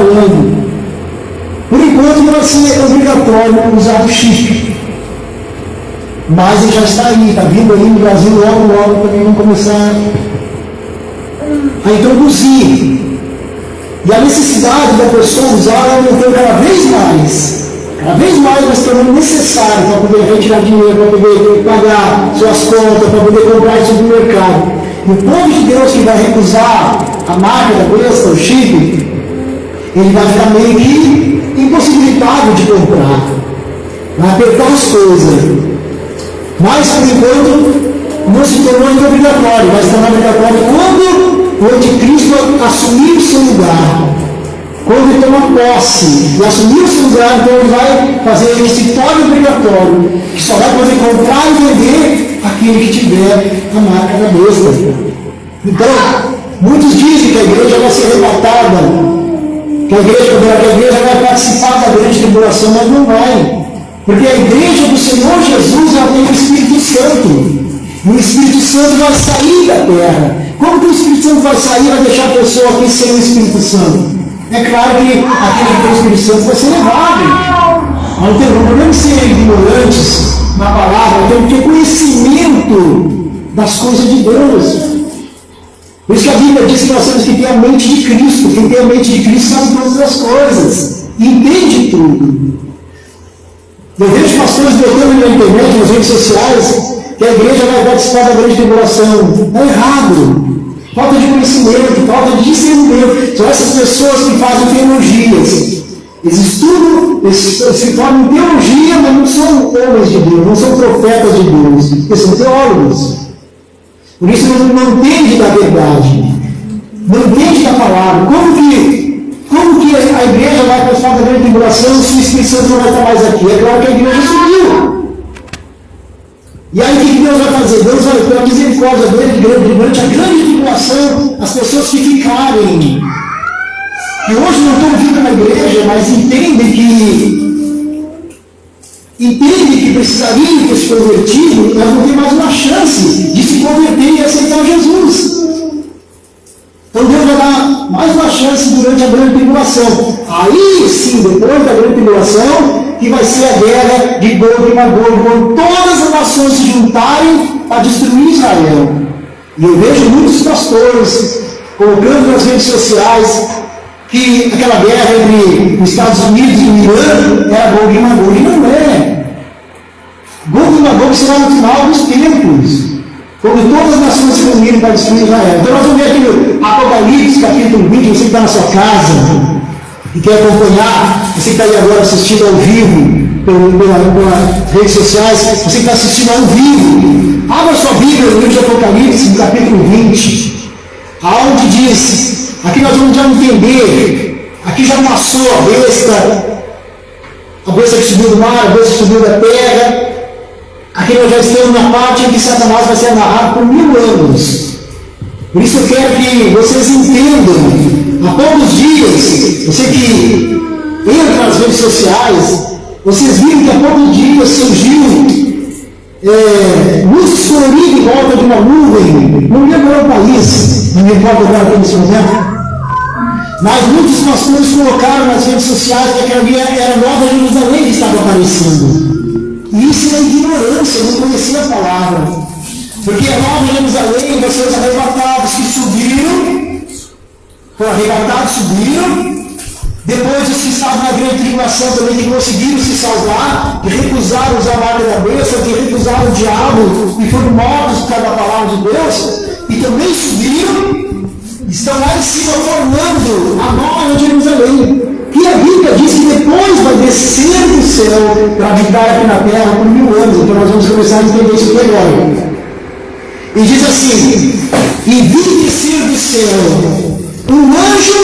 falando. Por enquanto não vai ser obrigatório usar o chip. Mas ele já está aí, está vindo aí no Brasil logo também vão começar a introduzir. E a necessidade da pessoa usar aumentou cada vez mais. Cada vez mais vai se tornando necessário para poder retirar dinheiro, para poder pagar suas contas, para poder comprar isso no mercado. E o povo de Deus que vai recusar a marca da besta, o chip, ele vai ficar meio que impossibilitado de comprar. Vai apertar as coisas. Mas, por enquanto, não se tornou obrigatório. Vai se tornar obrigatório quando o anticristo assumir o seu lugar. Quando ele toma posse e assumir o seu lugar, então ele vai fazer esse torne obrigatório, que só vai poder comprar e vender aquele que tiver a marca da besta. Então, muitos dizem que a igreja vai ser arrebatada, que a igreja vai participar da grande tribulação, mas não vai. Porque a igreja do Senhor Jesus, ela tem o Espírito Santo. E o Espírito Santo vai sair da terra. Como que o Espírito Santo vai sair e vai deixar a pessoa aqui sem o Espírito Santo? É claro que aquele que tem o Espírito Santo vai ser levado. Mas não podemos ser ignorantes na palavra, temos que ter conhecimento das coisas de Deus. Por isso que a Bíblia diz que nós temos que ter a mente de Cristo. Quem tem a mente de Cristo sabe todas as coisas. E entende tudo. Eu vejo pastores botando na internet, nas redes sociais, que a igreja vai participar da grande tribulação. Está errado. Falta de conhecimento, falta de discernimento. São essas pessoas que fazem teologias. Eles estudam, eles se formam em teologia, mas não são homens de Deus, não são profetas de Deus. Eles são teólogos. Por isso eles não entendem da verdade. Não entendem da palavra. Como que a igreja vai participar da grande tribulação se o Espírito Santo não vai estar mais aqui? É claro que a igreja subiu. E aí o que Deus vai fazer? Deus vai, pela misericórdia dele, durante a grande tribulação, as pessoas que ficarem, que hoje não estão vindo na igreja, mas entendem que precisariam ter se convertido, elas vão ter mais uma chance de se converter e aceitar Jesus. Então Deus vai dar mais uma chance durante a grande tribulação. Aí sim, depois da grande tribulação, que vai ser a guerra de Gog e Magog, quando todas as nações se juntarem para destruir Israel. E eu vejo muitos pastores colocando nas redes sociais que aquela guerra entre os Estados Unidos e o Irã era Gog e Magog. E não é. Gog e Magog será no final dos tempos, quando todas as nações se reunirem para destruir Israel. Então nós vamos ver aqui no Apocalipse, capítulo 20, você que está na sua casa e quer acompanhar, você que está aí agora assistindo ao vivo, pelas redes sociais, você que está assistindo ao vivo, abra sua Bíblia no livro de Apocalipse, no capítulo 20, aonde diz, aqui nós vamos já entender, aqui já passou a besta que subiu do mar, a besta que subiu da terra. Aqui nós já estamos na parte em que Satanás vai ser amarrado por 1000 anos. Por isso eu quero que vocês entendam, há poucos dias, você que entra nas redes sociais, vocês viram que há poucos dias surgiu luzes coloridas em volta de uma nuvem, não lembro qual é o país, não me recordo agora nesse momento, mas muitos pastores colocaram nas redes sociais que aquela era a Nova Jerusalém que estava aparecendo. E isso é ignorância, eu não conhecia a palavra. Porque a Nova Jerusalém vai ser os arrebatados que subiram, foram arrebatados, subiram. Depois os que estavam na grande tribulação também que conseguiram se salvar, que recusaram usar a marca da besta, que recusaram o diabo e foram mortos por causa da palavra de Deus, e também subiram, estão lá em cima formando a Nova Jerusalém. E a Bíblia diz que depois vai descer do céu para habitar aqui na terra por 1000 anos. Então nós vamos começar a entender isso aqui agora. E diz assim: e vi descer do céu um anjo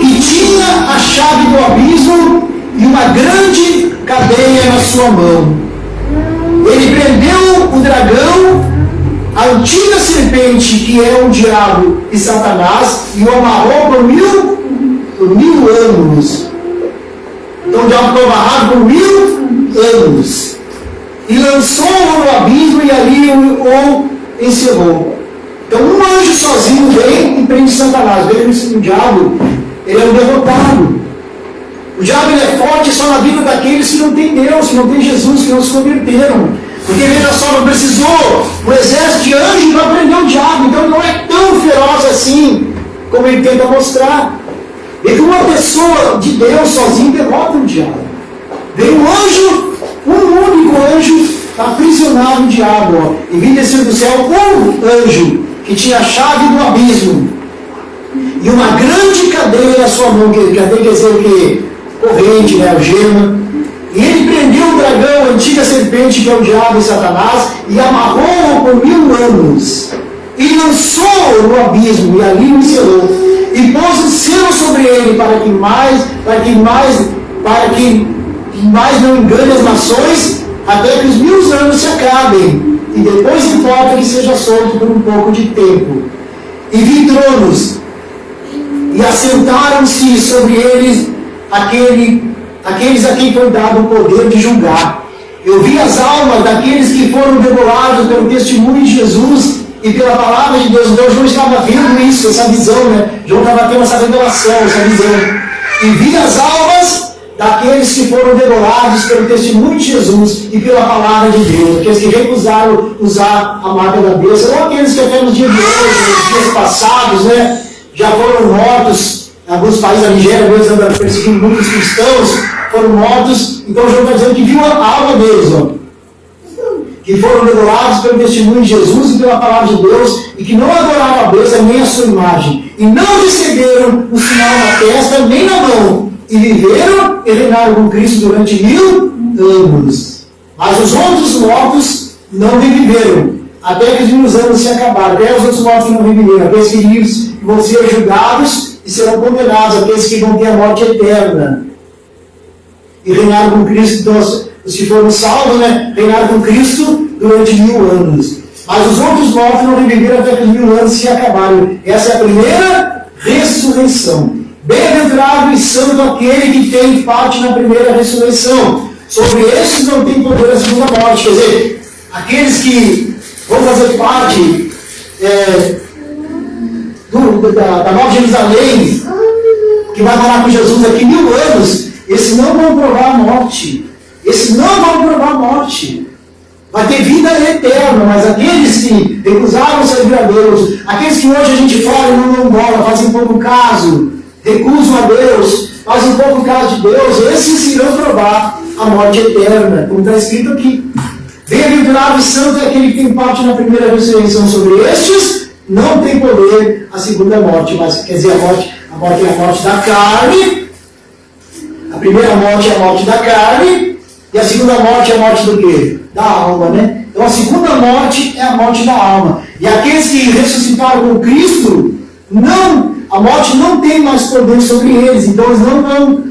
que tinha a chave do abismo e uma grande cadeia na sua mão. Ele prendeu o dragão, a antiga serpente, que é o diabo e Satanás, e o amarrou por 1000 anos. Então o diabo foi amarrado por 1000 anos. E lançou-o no abismo e ali o encerrou. Então um anjo sozinho vem e prende Satanás. Veja que o diabo, ele é um derrotado. O diabo ele é forte só na vida daqueles que não têm Deus, que não têm Jesus, que não se converteram. Porque veja só, não precisou um exército de anjos para prender o diabo, então ele não é tão feroz assim como ele tenta mostrar. E que uma pessoa de Deus sozinho derrota o diabo. Veio um anjo, um único anjo, aprisionar o diabo, ó, e vir descer do céu um anjo que tinha a chave do abismo e uma grande cadeia na sua mão, que cadeia quer dizer o quê? Corrente, né, algema. E ele prendeu o dragão, a antiga serpente, que é o diabo e Satanás, e amarrou-o por 1000 anos. E lançou no abismo, e ali o encerrou. E pôs o selo sobre ele, para que mais não engane as nações, até que os 1000 anos se acabem. E depois importa que seja solto por um pouco de tempo. E vi tronos, e assentaram-se sobre eles aqueles a quem foi dado o poder de julgar. Eu vi as almas daqueles que foram degolados pelo testemunho de Jesus e pela palavra de Deus. Então João estava vendo isso, essa visão, né? João estava tendo essa revelação, essa visão. E vi as almas daqueles que foram degolados pelo testemunho de Jesus e pela palavra de Deus. Aqueles que recusaram usar a marca da besta, ou aqueles que até nos dias de hoje, nos dias passados, né, já foram mortos. Em alguns países da Nigéria, Deus anda perseguindo muitos cristãos, foram mortos. Então João está dizendo que viu a alma deles, ó, que foram degolados pelo testemunho de Jesus e pela palavra de Deus, e que não adoraram a besta nem a sua imagem, e não receberam o sinal na testa nem na mão, e viveram e reinaram com Cristo durante 1000 anos. Mas os outros mortos não reviveram, até que os 1000 anos se acabaram. Até os outros mortos que não reviveram, aqueles que vivos vão ser julgados e serão condenados, aqueles que vão ter a morte eterna. E reinaram com Cristo, então os que foram salvos, né, reinaram com Cristo durante 1000 anos. Mas os outros mortos não reviveram até que os 1000 anos se acabaram. Essa é a primeira ressurreição. Bem-aventurado e santo aquele que tem parte na primeira ressurreição. Sobre estes não tem poder a segunda morte. Quer dizer, aqueles que vão fazer parte da Nova Jerusalém, que vai morar com Jesus daqui 1000 anos, esses não vão provar a morte. Esses não vão provar a morte. Vai ter vida eterna, mas aqueles que recusaram servir a Deus, aqueles que hoje a gente fala e não dão bola, fazem pouco caso, recusam a Deus, fazem pouco caso de Deus, esses irão provar a morte eterna, como está escrito aqui. Bem-aventurado e santo é aquele que tem parte na primeira ressurreição. Sobre estes não tem poder a segunda morte, mas quer dizer, a morte é a morte da carne. A primeira morte é a morte da carne, e a segunda morte é a morte do quê? Da alma, né? Então a segunda morte é a morte da alma. E aqueles que ressuscitaram com Cristo, a morte não tem mais poder sobre eles, então eles não vão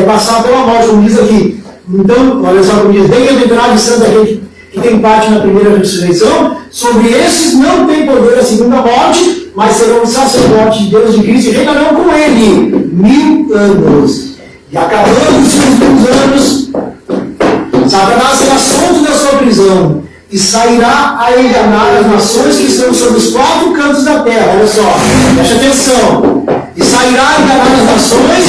passar pela morte, como diz aqui. Então, olha só como diz, bem-aventurado e santo aquele que tem parte na primeira ressurreição. Sobre esses não tem poder a segunda morte, mas serão sacerdotes de Deus de Cristo e reinarão com ele 1000 anos. E acabando-se os 1000 anos, Satanás será solto da sua prisão e sairá a enganar as nações que estão sobre os 4 cantos da terra. Olha só, preste atenção. E sairá a enganar as nações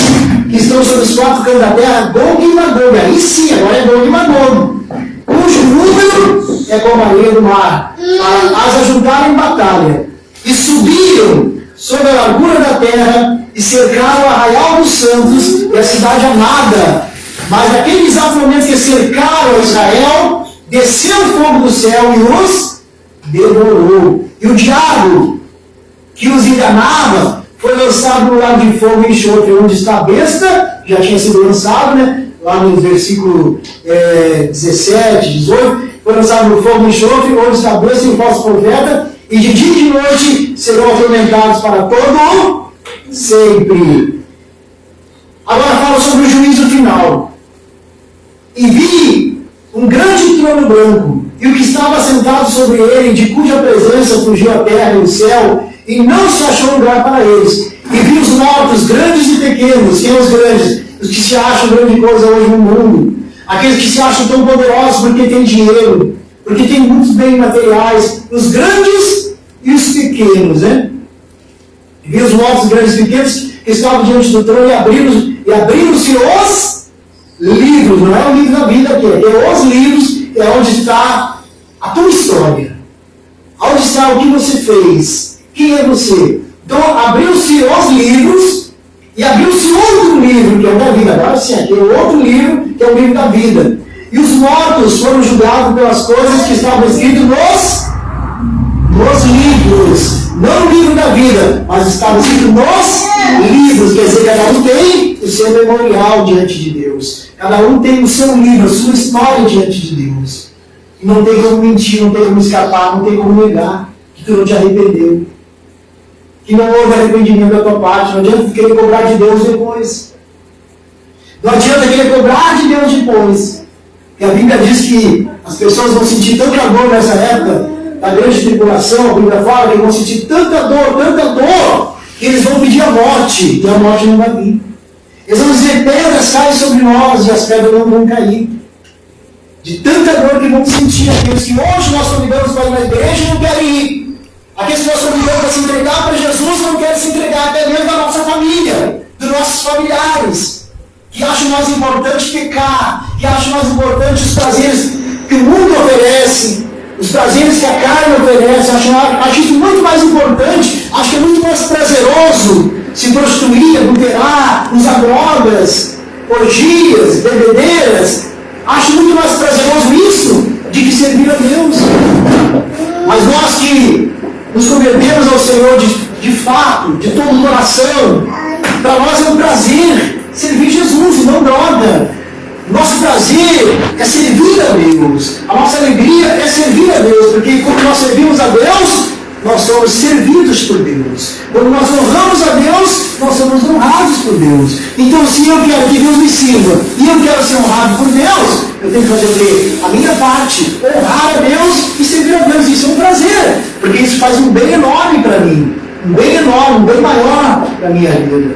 que estão sobre os 4 cantos da terra, Gog e Magog. Aí sim, agora é Gog e Magog, cujo número é como a areia do mar, para as ajuntarem em batalha. E subiram sobre a largura da terra e cercaram o arraial dos santos e a cidade amada. Mas naquele exato momento que cercaram Israel, desceu o fogo do céu e os devorou. E o diabo que os enganava foi lançado no lago de fogo e enxofre, onde está a besta, já tinha sido lançado, né? Lá no versículo 17, 18, foi lançado no fogo e enxofre, onde está a besta e o falso profeta, e de dia e de noite serão atormentados para todo sempre. Agora fala sobre o juízo final. E vi um grande trono branco, e o que estava sentado sobre ele, de cuja presença fugiu a terra e o céu, e não se achou lugar para eles. E vi os mortos, grandes e pequenos. Quem são os grandes? Os que se acham grande coisa hoje no mundo. Aqueles que se acham tão poderosos porque têm dinheiro, porque têm muitos bens materiais. Os grandes e os pequenos, né? E vi os mortos, grandes e pequenos, que estavam diante do trono e abriram-se os livros. Não é o livro da vida aqui, é os livros, é onde está a tua história. Onde está o que você fez? Quem é você? Então abriu-se os livros e abriu-se outro livro, que é o da vida. Agora sim, aqui é outro livro, que é o livro da vida. E os mortos foram julgados pelas coisas que estavam escritas nos livros. Não no livro da vida, mas estava escrito nos livros. Quer dizer, cada um tem o seu memorial diante de Deus. Cada um tem o seu livro, a sua história diante de Deus. E não tem como mentir, não tem como escapar, não tem como negar que tu não te arrependeu. Que não houve arrependimento da tua parte. Não adianta querer cobrar de Deus depois. Não adianta querer cobrar de Deus depois. E a Bíblia diz que as pessoas vão sentir tanta dor nessa época da grande tribulação. A Bíblia fala que vão sentir tanta dor, que eles vão pedir a morte, e a morte não vai vir. Eles vão dizer, pedras caem sobre nós, e as pedras não vão cair. De tanta dor que vão sentir aqueles que hoje nós convidamos para ir na igreja e não querem ir. Aqueles que nós convidamos para se entregar para Jesus não querem se entregar, até mesmo da nossa família, dos nossos familiares. Que acham mais importante pecar, que acham mais importante os prazeres que o mundo oferece, os prazeres que a carne oferece, acham isso muito mais importante, acho que é muito mais prazeroso se prostituir, adulterar, usar drogas, orgias, bebedeiras. Acho muito mais prazeroso isso do que servir a Deus. Mas nós que nos convertemos ao Senhor de fato, de todo o coração, para nós é um prazer servir Jesus e não droga. Nosso prazer é servir a Deus. A nossa alegria é servir a Deus, porque quando nós servimos a Deus, nós somos servidos por Deus. Quando nós honramos a Deus, nós somos honrados por Deus. Então, se eu quero que Deus me sirva e eu quero ser honrado por Deus, eu tenho que fazer o quê? A minha parte, honrar a Deus e servir a Deus. Isso é um prazer, porque isso faz um bem enorme para mim. Um bem enorme, um bem maior para a minha vida.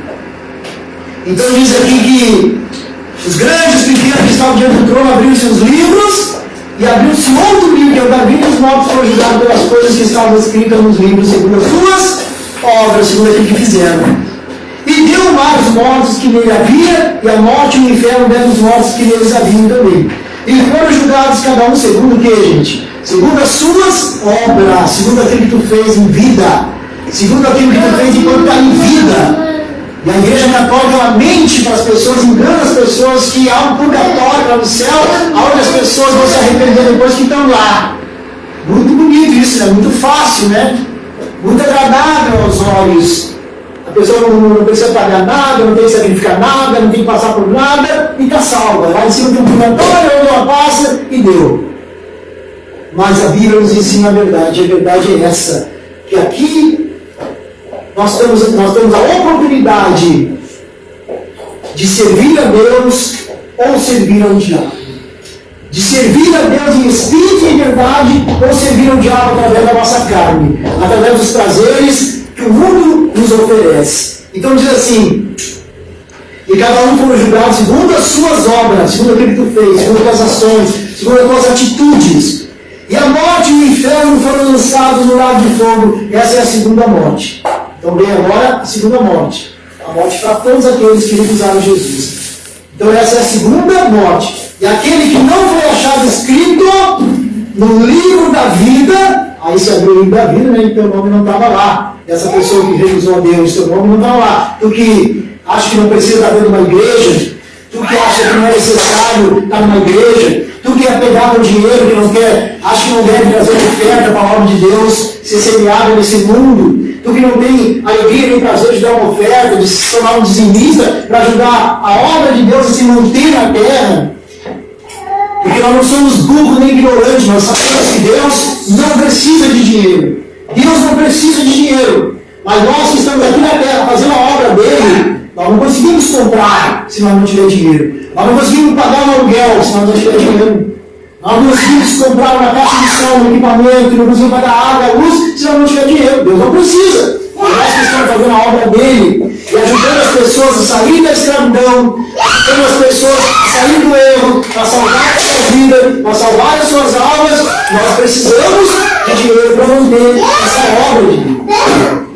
Então diz aqui que os grandes pequenos que estavam diante do trono abriram seus livros e abriu-se outro livro, que é o da vida, e os mortos foram julgados pelas coisas que estavam escritas nos livros, segundo as suas obras, segundo aquilo que fizeram. E deu o mar os mortos que nele havia, e a morte e o inferno deram os mortos que neles haviam também. E foram julgados cada um segundo o que, gente? Segundo as suas obras, segundo aquilo que tu fez em vida, segundo aquilo que tu fez enquanto está em vida. E a Igreja Católica ela mente para as pessoas, engana as pessoas que há um purgatório lá no céu, onde as pessoas vão se arrepender depois que estão lá. Muito bonito isso, né? Muito fácil, né? Muito agradável aos olhos. A pessoa não precisa pagar nada, não tem que sacrificar nada, não tem que passar por nada e está salva. Lá em cima tem um purgatório, onde ela passa e deu. Mas a Bíblia nos ensina a verdade é essa, que aqui nós temos a oportunidade de servir a Deus ou servir ao diabo. De servir a Deus em espírito e em verdade ou servir ao diabo através da nossa carne, através dos prazeres que o mundo nos oferece. Então diz assim, e cada um foi julgado segundo as suas obras, segundo aquilo que tu fez, segundo as tuas ações, segundo as tuas atitudes. E a morte e o inferno foram lançados no lago de fogo. Essa é a segunda morte. Então vem agora a segunda morte. A morte para todos aqueles que recusaram Jesus. Então essa é a segunda morte. E aquele que não foi achado escrito no livro da vida, aí se abriu o livro da vida, né, e teu nome não estava lá. Essa pessoa que recusou a Deus, teu nome não estava lá. Tu que acha que não precisa estar dentro de uma igreja, tu que acha que não é necessário estar numa igreja, tu que é apegado ao dinheiro, que não quer, acha que não deve trazer oferta para a obra de Deus, ser semeado nesse mundo, tu que não tem alegria nem prazer de dar uma oferta, de se tornar um dizimista para ajudar a obra de Deus a se manter na terra, porque nós não somos burros nem ignorantes, nós sabemos que Deus não precisa de dinheiro. Deus não precisa de dinheiro, mas nós que estamos aqui na terra fazendo a obra dele, nós não conseguimos comprar se nós não tiver dinheiro. Nós não conseguimos pagar um aluguel se nós não tiver dinheiro. Nós não conseguimos comprar uma caixa de som, um equipamento, não conseguimos pagar água, luz se nós não tiver dinheiro. Deus não precisa. Nós que estamos fazendo a obra dele e ajudando as pessoas a sair da escravidão, ajudando as pessoas a sair do erro, a salvar a sua vida, a salvar as suas almas, nós precisamos de dinheiro para manter essa obra de Deus.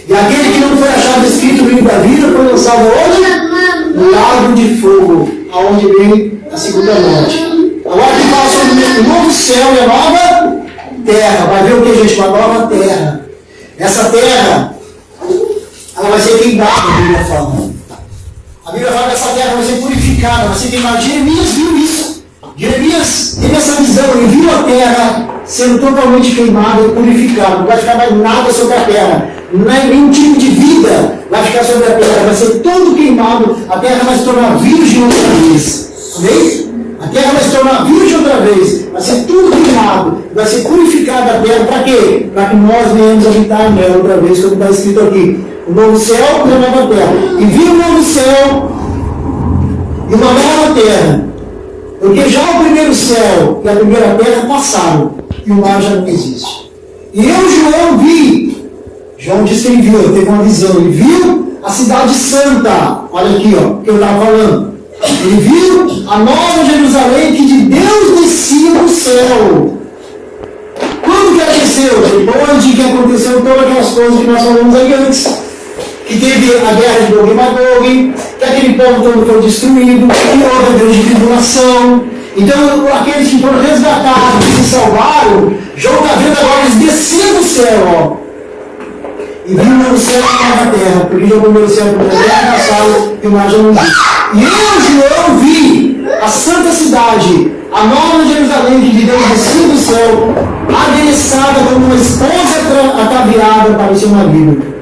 E aquele que não foi achado escrito no livro da vida foi lançado onde? No lago de fogo, aonde vem a segunda morte. Agora que fala sobre o novo céu e a nova terra. Vai ver o que, gente? Uma nova terra. Essa terra, ela vai ser queimada, a Bíblia fala. A Bíblia fala que essa terra vai ser purificada, vai ser queimada. Jeremias viu isso. Jeremias teve essa visão, ele viu a terra sendo totalmente queimada e purificada. Não vai ficar mais nada sobre a terra. Nenhum tipo de vida vai ficar sobre a terra. Vai ser todo queimado. A terra vai se tornar virgem outra vez. Amém? A terra vai se tornar virgem outra vez. Vai ser tudo queimado. Vai ser purificada a terra. Para quê? Para que nós venhamos habitar nela outra vez, como está escrito aqui. O novo céu e a nova terra. E viu um novo céu e uma nova terra. Porque já o primeiro céu e a primeira terra passaram. E o mar já não existe. E eu, João, vi. João disse que ele viu, ele teve uma visão. Ele viu a cidade santa. Olha aqui, ó, que eu estava falando. Ele viu a nova Jerusalém que de Deus descia do céu. Quando que ela desceu? Depois de que aconteceu todas aquelas coisas que nós falamos aí antes. Que teve a guerra de Gog e Magog, que aquele povo todo foi destruído, que houve a grande tribulação. Então, aqueles que foram resgatados e se salvaram, João está vendo agora eles descendo do céu, ó. E viu no céu e na terra, porque já o primeiro céu e a primeira terra passaram e o mar já não existe. E eu, João, vi a santa cidade, a nova Jerusalém, que de Deus descia do céu, adereçada como uma esposa ataviada para o seu marido.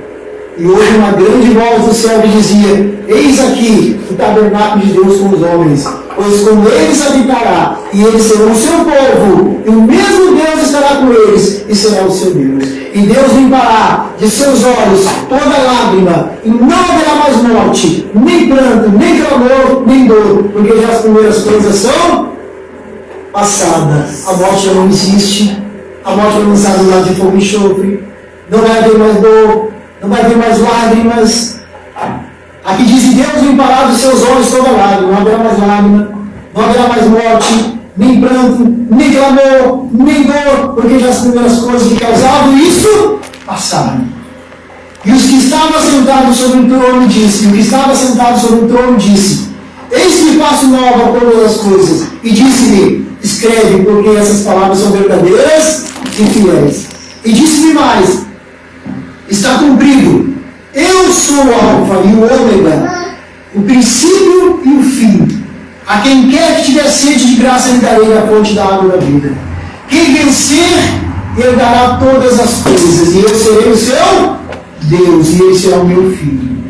E houve uma grande voz do céu que dizia: eis aqui o tabernáculo de Deus com os homens, pois com eles habitará, e eles serão o seu povo, e o mesmo Deus estará com eles, e será o seu Deus. E Deus limpará de seus olhos toda lágrima, e não haverá mais morte, nem pranto, nem clamor, nem dor, porque já as primeiras coisas são passadas. A morte já não existe, a morte foi lançada no lado de fogo e enxofre, não vai haver mais dor, não vai ter mais lágrimas. Aqui diz: e Deus limpará dos seus olhos toda lágrima. Não haverá mais lágrima, não haverá mais morte, nem pranto, nem clamor, nem dor, porque já as primeiras coisas que causavam isso passaram. E os que estavam sentados sobre o trono disse, eis que faço nova todas as coisas. E disse-me: escreve, porque essas palavras são verdadeiras e fiéis. E disse-me mais: está cumprido. Eu sou o Alfa e o Ômega, o princípio e o fim. A quem quer que tiver sede de graça, lhe darei a fonte da água da vida. Quem vencer, ele dará todas as coisas, e eu serei o seu Deus, e ele será o meu filho.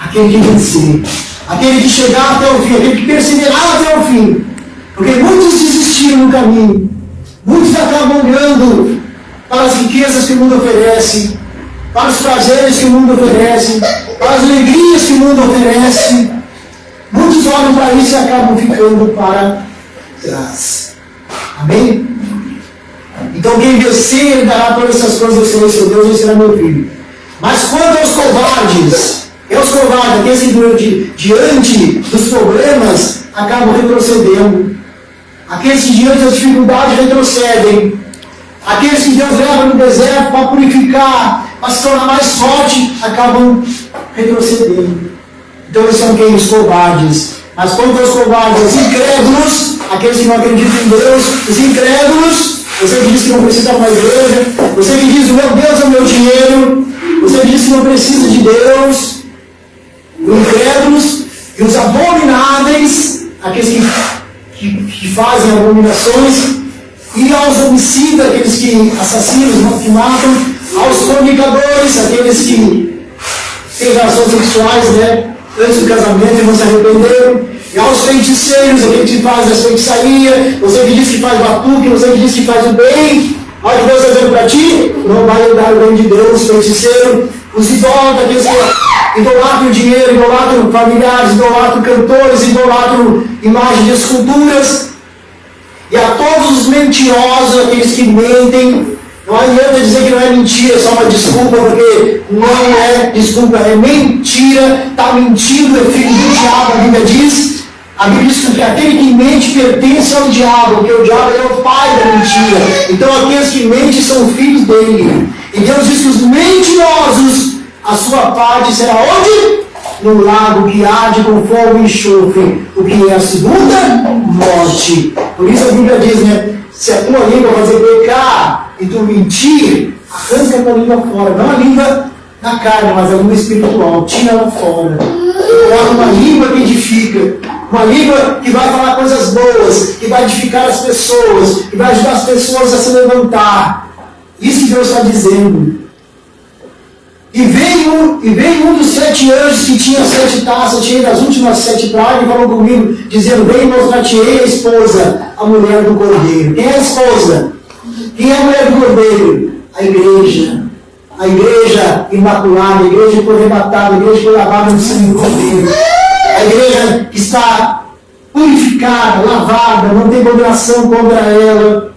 Aquele que vencer, aquele que chegar até o fim, aquele que perseverar até o fim. Porque muitos desistiram no caminho, muitos acabam olhando para as riquezas que o mundo oferece, para os prazeres que o mundo oferece, para as alegrias que o mundo oferece. Muitos olham para isso e acabam ficando para trás. Amém? Então quem vencer dará todas essas coisas, eu serei seu Deus, eu será meu filho. Mas quanto aos covardes, aqueles que diante dos problemas acabam retrocedendo, aqueles que diante das dificuldades retrocedem, aqueles que Deus leva no deserto para purificar, para se tornar mais forte, acabam retrocedendo. Então eles são quem? Os covardes. Mas quanto aos covardes, os incrédulos, aqueles que não acreditam em Deus, os incrédulos, você que diz que não precisa de uma igreja, você que diz: o meu Deus é o meu dinheiro, você que diz que não precisa de Deus, os incrédulos e os abomináveis, aqueles que fazem abominações, e aos homicidas, aqueles que assassinam, que matam, aos fornicadores, aqueles que têm relações sexuais, né, antes do casamento e não se arrependeram, e aos feiticeiros, aqueles que fazem as feitiçarias, você que diz que faz batuque, você que diz que faz o bem, olha o que Deus está dizendo para ti, não vai dar o bem de Deus, feiticeiro, os idólatras, aqueles que idolatram dinheiro, idolatram familiares, idolatram cantores, idolatram imagens de esculturas, e a todos os mentirosos, aqueles que mentem. Não adianta dizer que não é mentira, é só uma desculpa, porque não é desculpa, é mentira, está mentindo, é filho do diabo, a Bíblia diz. A Bíblia diz que aquele que mente pertence ao diabo, porque o diabo é o pai da mentira. Então aqueles que mentem são filhos dele. E Deus diz que os mentirosos, a sua parte será onde? No lago que arde com fogo e enxofre, o que é a segunda morte. Por isso a Bíblia diz, né? Se a tua língua fazer pecar e tu mentir, arranca a tua língua fora. Não a língua na carne, mas a língua espiritual. Tira ela fora. Coloca uma língua que edifica. Uma língua que vai falar coisas boas, que vai edificar as pessoas, que vai ajudar as pessoas a se levantar. Isso que Deus está dizendo. E veio um dos 7 anjos que tinha 7 taças, cheia das últimas 7 pragas, e falou comigo, dizendo: vem mostrar-te-ei a esposa, a mulher do Cordeiro. Quem é a esposa? Quem é a mulher do Cordeiro? A igreja. A igreja imaculada, a igreja que foi arrebatada, a igreja que foi lavada no sangue do Cordeiro. A igreja que está purificada, lavada, não tem condenação contra ela.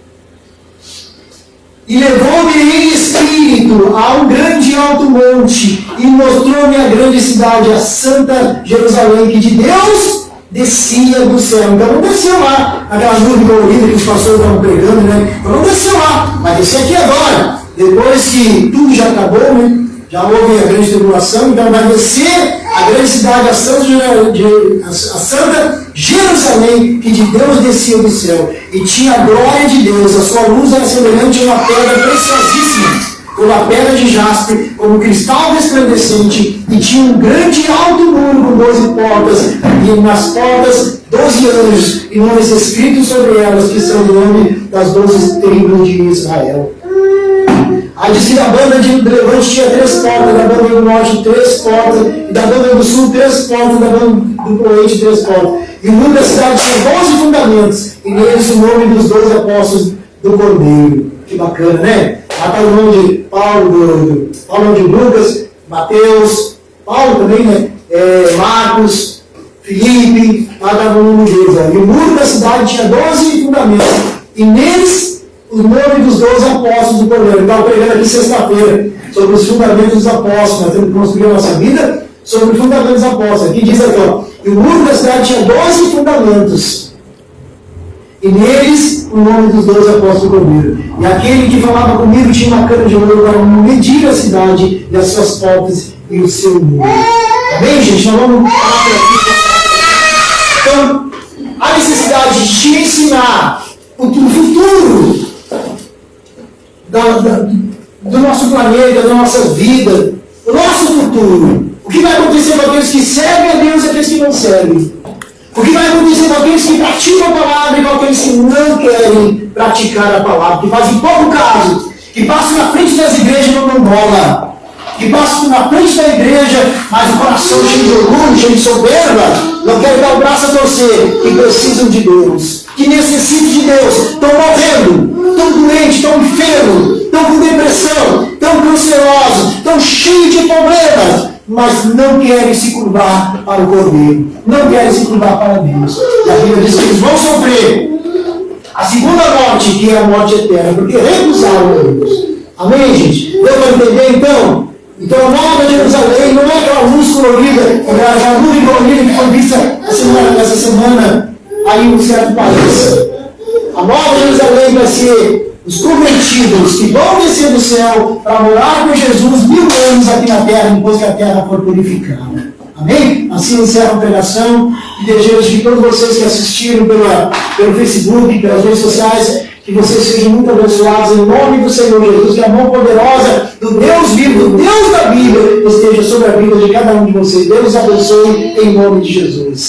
E levou-me em espírito a um grande alto monte, e mostrou-me a grande cidade, a santa Jerusalém, que de Deus descia do céu. Então não desceu lá, aquela nuvem colorida que os pastores estavam pregando, né? Então não desceu lá, mas desceu aqui agora. Depois que tudo já acabou, né? Já houve a grande tribulação, então vai descer a grande cidade, a santa Jerusalém, que de Deus descia do céu, e tinha a glória de Deus. A sua luz era semelhante a uma pedra preciosíssima, como a pedra de jaspe, como cristal resplandecente, e tinha um grande alto muro com 12 portas, e nas portas 12 anjos, e nomes escritos sobre elas, que são o nome das 12 tribos de Israel. Aí diz que da banda do levante tinha 3 portas, da banda do norte 3 portas, e da banda do sul 3 portas, da banda do oeste 3 portas. E o muro da cidade tinha 12 fundamentos, e neles o nome dos 12 apóstolos do Cordeiro. Que bacana, né? Lá está o nome de Paulo, Paulo de Lucas, Mateus, Paulo também, né? Marcos, Filipe, lá estava o nome deles. E o muro da cidade tinha 12 fundamentos, e neles o nome dos 12 apóstolos do Cordeiro. Eu estava pregando aqui sexta-feira sobre os fundamentos dos apóstolos. Nós temos que construir a nossa vida sobre os fundamentos dos apóstolos. Aqui diz aqui, ó, e o muro da cidade tinha 12 fundamentos. E neles o nome dos 12 apóstolos do Cordeiro. E aquele que falava comigo tinha uma cana de ouro para medir a cidade e as suas portas e o seu muro. Bem, gente, nós vamos falar por aqui. Então, a necessidade de te ensinar o futuro do nosso planeta, da nossa vida, o nosso futuro. O que vai acontecer com aqueles que servem a Deus e aqueles que não servem? O que vai acontecer com aqueles que praticam a palavra e com aqueles que não querem praticar a palavra, que fazem pouco caso, que passam na frente das igrejas e não dão bola, que passam na frente da igreja, mas o coração cheio de orgulho, cheio de soberba, não querem dar o braço a torcer, que precisam de Deus, que necessitam de Deus, estão morrendo, estão doentes, estão enfermos, estão com depressão, estão cancerosos, estão cheios de problemas, mas não querem se curvar para o Cordeiro, não querem se curvar para Deus. E a Bíblia diz que eles vão sofrer a segunda morte, que é a morte eterna, porque recusaram a Deus. Amém, gente? Deu para entender então? Então a Nova Jerusalém não é aquela luz colorida, aquela nuvem colorida que foi vista essa semana aí em um certo país. A Nova Jerusalém vai ser os convertidos que vão descer do céu para morar com Jesus 1000 anos aqui na terra, depois que a terra for purificada. Amém? Assim encerra a pregação e desejo de todos vocês que assistiram pelo Facebook, pelas redes sociais, que vocês sejam muito abençoados em nome do Senhor Jesus, que a mão poderosa do Deus vivo, do Deus da Bíblia, esteja sobre a vida de cada um de vocês. Deus abençoe em nome de Jesus.